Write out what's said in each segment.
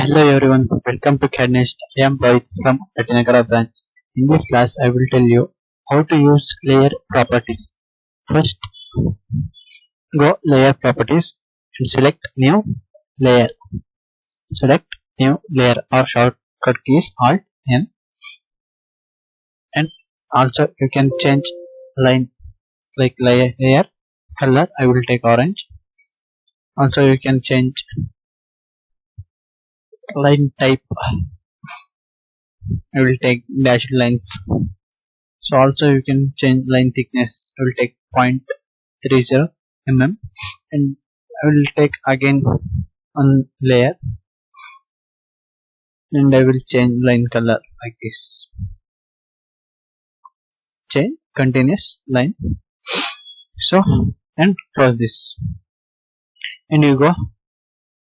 Hello everyone, welcome to CAD NEST. I am Rohit from Nagar branch. In this class, I will tell you how to use layer properties. First, go layer properties and select new layer. Select new layer or shortcut keys Alt N, and also you can change line like layer color. I will take orange. Also you can change line type. I will take dashed lines. So also you can change line thickness. I will take 0.30 mm, and I will take again on layer, and I will change line color like this. Change continuous line. So and close this, and you go.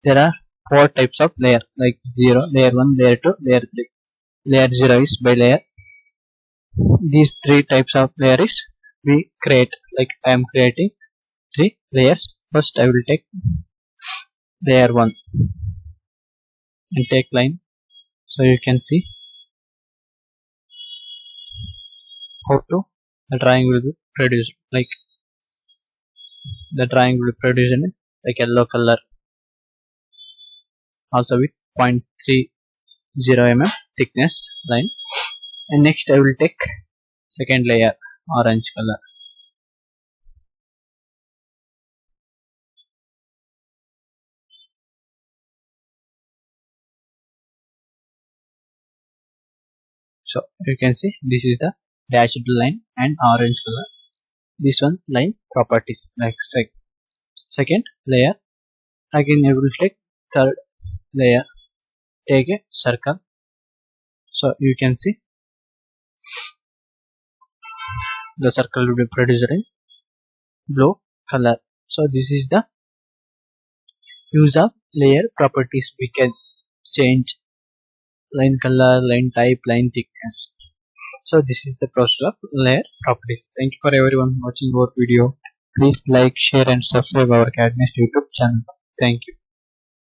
There are 4 types of layer like 0, layer 1, layer 2, layer 3. Layer 0 is by layer. These 3 types of layer is we create, like I am creating 3 layers. First I will take layer 1 and take line. So you can see how to the drawing will be produced. Like the drawing will be produced in like yellow color, also with 0.30 mm thickness line. And next I will take second layer, orange color. So you can see this is the dashed line and orange color. This one line properties, like second layer. Again I will take third layer, take a circle. So you can see the circle will be produced in blue color. So this is the use of layer properties. We can change line color, line type, line thickness. So this is the process of layer properties. Thank you for everyone watching our video. Please like, share and subscribe our CAD NEST YouTube channel. Thank you.